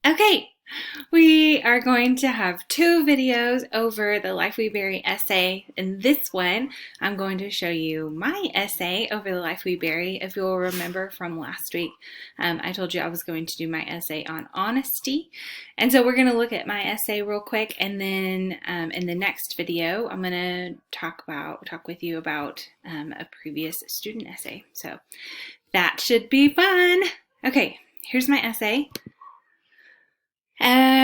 Okay, we are going to have two videos over the Life We Bury essay. In this one, I'm going to show you my essay over the Life We Bury. If you'll remember from last week, I told you I was going to do my essay on honesty. And so we're going to look at my essay real quick, and then in the next video, I'm going to talk with you about a previous student essay. So that should be fun. Okay, here's my essay.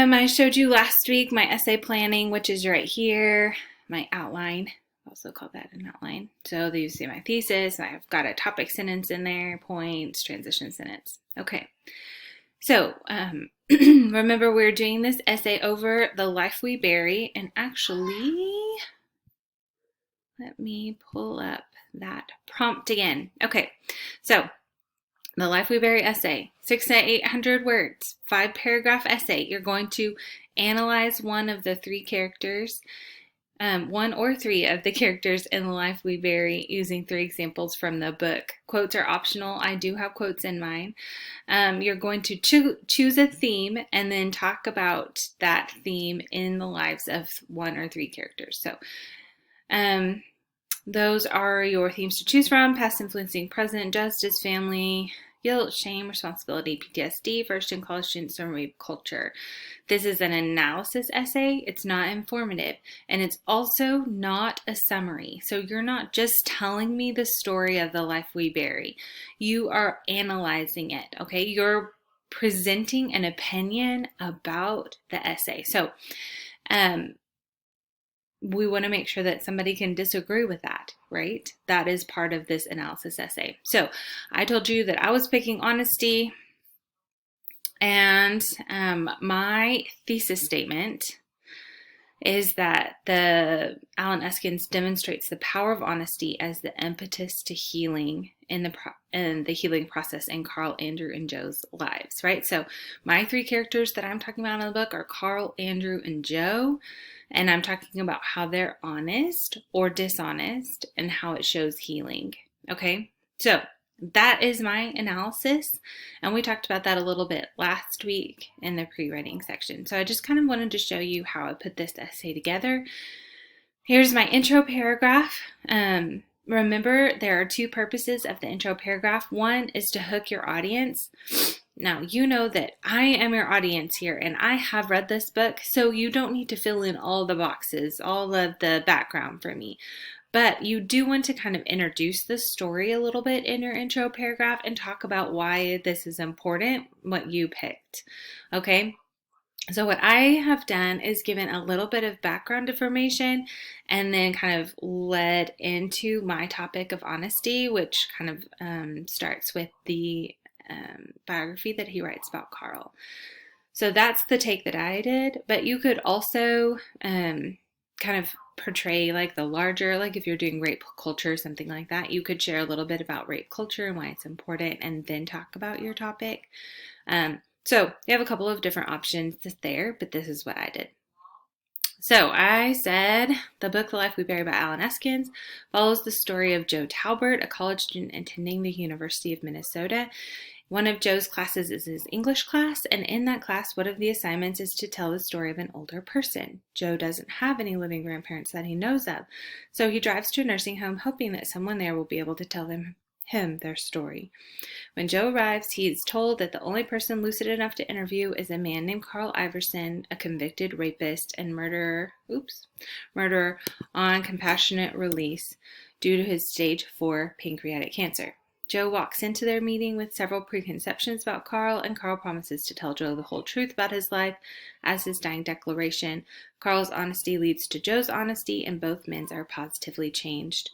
I showed you last week my essay planning, which is right here, my outline. I also call that an outline. So you see my thesis. I've got a topic sentence in there, points, transition sentence. Okay. So remember, we're doing this essay over the Life We Bury, and actually, let me pull up that prompt again. Okay. So the Life We Bury essay, 600 to 800 words, 5-paragraph essay. You're going to analyze one of the three characters, one or three of the characters in the Life We Bury using 3 examples from the book. Quotes are optional. I do have quotes in mine. You're going to choose a theme and then talk about that theme in the lives of 1 or 3 characters. So, those are your themes to choose from: past, influencing, present, justice, family, guilt, shame, responsibility, PTSD, first in college students, and rape culture. This is an analysis essay. It's not informative, and it's also not a summary. So you're not just telling me the story of the Life We Bury. You are analyzing it, okay? You're presenting an opinion about the essay. So, we want to make sure that somebody can disagree with that, right? That is part of this analysis essay. So I told you that I was picking honesty, and my thesis statement is that Alan Eskens demonstrates the power of honesty as the impetus to healing in the healing process in Carl, Andrew, and Joe's lives, right? So my 3 characters that I'm talking about in the book are Carl, Andrew, and Joe. And I'm talking about how they're honest or dishonest and how it shows healing. Okay, so that is my analysis. And we talked about that a little bit last week in the pre-writing section. So I just kind of wanted to show you how I put this essay together. Here's my intro paragraph. Remember, there are 2 purposes of the intro paragraph. One is to hook your audience. Now, you know that I am your audience here, and I have read this book, so you don't need to fill in all the boxes, all of the background for me. But you do want to kind of introduce the story a little bit in your intro paragraph and talk about why this is important, what you picked, okay? So what I have done is given a little bit of background information and then kind of led into my topic of honesty, which kind of starts with the biography that he writes about Carl. So that's the take that I did, but you could also kind of portray like the larger, like if you're doing rape culture, something like that, you could share a little bit about rape culture and why it's important and then talk about your topic. So you have a couple of different options there, but this is what I did. So I said the book The Life We Bury by Alan Eskens follows the story of Joe Talbert, a college student attending the University of Minnesota. One of Joe's classes is his English class, and in that class, one of the assignments is to tell the story of an older person. Joe doesn't have any living grandparents that he knows of, so he drives to a nursing home hoping that someone there will be able to tell him their story. When Joe arrives, he is told that the only person lucid enough to interview is a man named Carl Iverson, a convicted rapist and murderer on compassionate release due to his stage 4 pancreatic cancer. Joe walks into their meeting with several preconceptions about Carl, and Carl promises to tell Joe the whole truth about his life as his dying declaration. Carl's honesty leads to Joe's honesty, and both men are positively changed.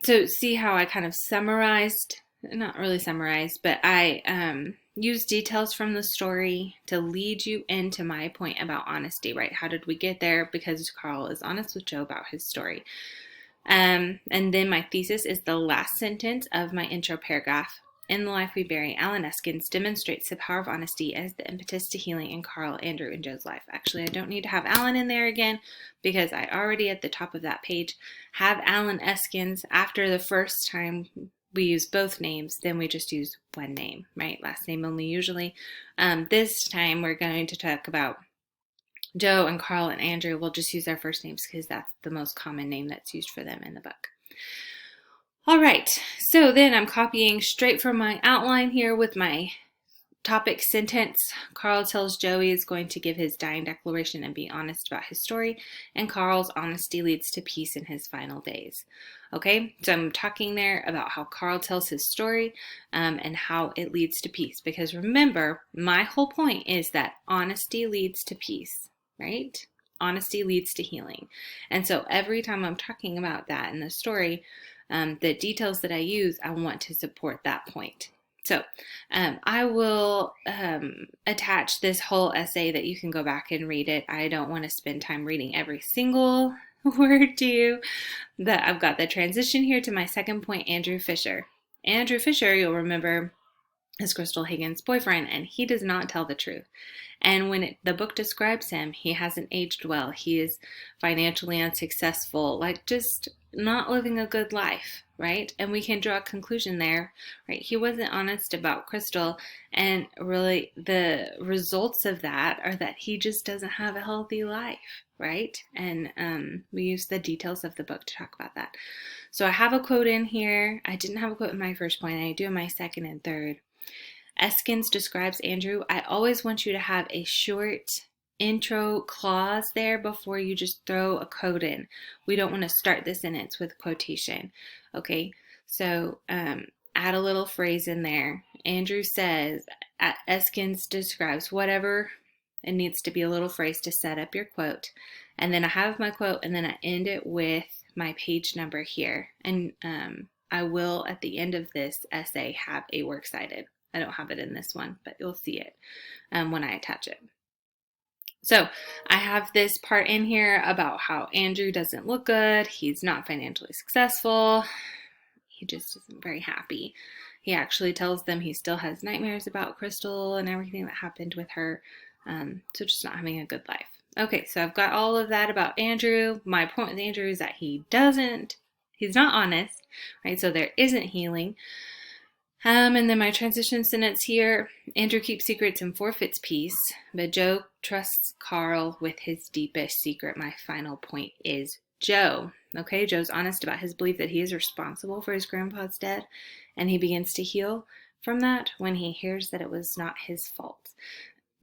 So see how I kind of summarized, not really summarized, but I used details from the story to lead you into my point about honesty, right? How did we get there? Because Carl is honest with Joe about his story. And then my thesis is the last sentence of my intro paragraph. In The Life We Bury, Alan Eskens demonstrates the power of honesty as the impetus to healing in Carl, Andrew, and Joe's life. Actually, I don't need to have Alan in there again because I already at the top of that page have Alan Eskens after the first time we use both names, then we just use one name, right? Last name only usually. This time we're going to talk about Joe and Carl and Andrew. We'll just use their first names because that's the most common name that's used for them in the book. All right, so then I'm copying straight from my outline here with my topic sentence. Carl tells Joe he is going to give his dying declaration and be honest about his story, and Carl's honesty leads to peace in his final days. Okay, so I'm talking there about how Carl tells his story and how it leads to peace, because remember, my whole point is that honesty leads to peace, right? Honesty leads to healing. And so every time I'm talking about that in the story, the details that I use, I want to support that point. So I will attach this whole essay that you can go back and read it. I don't want to spend time reading every single word to you. I've got the transition here to my second point, Andrew Fisher. Andrew Fisher, you'll remember, is Crystal Higgins' boyfriend, and he does not tell the truth. And when the book describes him, he hasn't aged well. He is financially unsuccessful, like just not living a good life, right? And we can draw a conclusion there, right? He wasn't honest about Crystal, and really the results of that are that he just doesn't have a healthy life, right? And we use the details of the book to talk about that. So I have a quote in here. I didn't have a quote in my first point. I do in my second and third. Eskins describes Andrew, I always want you to have a short intro clause there before you just throw a quote in. We don't want to start the sentence with quotation. Okay, so add a little phrase in there. Andrew says, Eskins describes whatever, it needs to be a little phrase to set up your quote. And then I have my quote, and then I end it with my page number here. And I will, at the end of this essay, have a works cited. I don't have it in this one, but you'll see it when I attach it. So I have this part in here about how Andrew doesn't look good. He's not financially successful. He just isn't very happy. He actually tells them he still has nightmares about Crystal and everything that happened with her. So just not having a good life. Okay, so I've got all of that about Andrew. My point with Andrew is that he's not honest, right? So there isn't healing. And then my transition sentence here, Andrew keeps secrets and forfeits peace, but Joe trusts Carl with his deepest secret. My final point is Joe. Okay, Joe's honest about his belief that he is responsible for his grandpa's death, and he begins to heal from that when he hears that it was not his fault.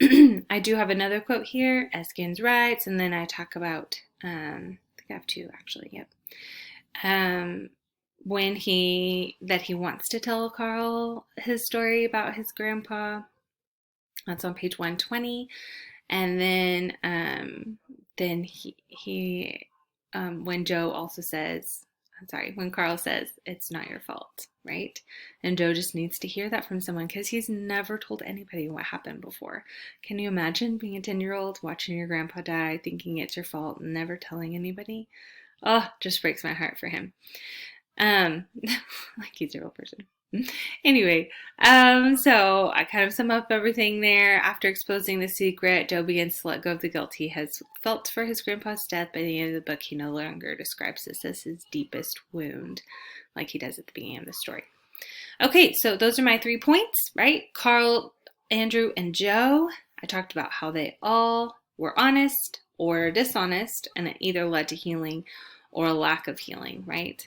I do have another quote here, Eskins writes, and then I talk about, I think I have two actually, yep. That he wants to tell Carl his story about his grandpa. That's on page 120. And then when Joe also says, when Carl says, it's not your fault, right? And Joe just needs to hear that from someone because he's never told anybody what happened before. Can you imagine being a 10-year-old watching your grandpa die, thinking it's your fault, and never telling anybody? Oh, just breaks my heart for him. Like he's a real person. Anyway, so I kind of sum up everything there. After exposing the secret, Joe begins to let go of the guilt he has felt for his grandpa's death. By the end of the book, he no longer describes this as his deepest wound, like he does at the beginning of the story. Okay, so those are my 3 points, right? Carl, Andrew, and Joe. I talked about how they all were honest or dishonest, and it either led to healing or a lack of healing, right?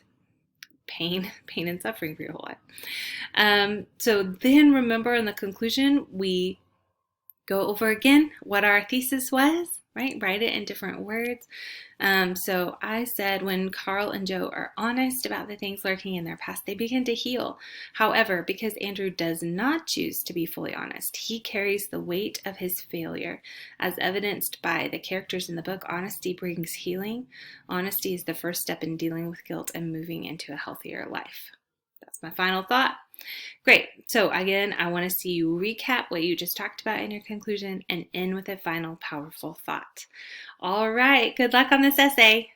Pain and suffering for your whole life. So then remember in the conclusion, we go over again what our thesis was, right? Write it in different words. So I said when Carl and Joe are honest about the things lurking in their past, they begin to heal. However, because Andrew does not choose to be fully honest, he carries the weight of his failure. As evidenced by the characters in the book, honesty brings healing. Honesty is the first step in dealing with guilt and moving into a healthier life. That's my final thought. Great. So again, I want to see you recap what you just talked about in your conclusion and end with a final powerful thought. All right. Good luck on this essay.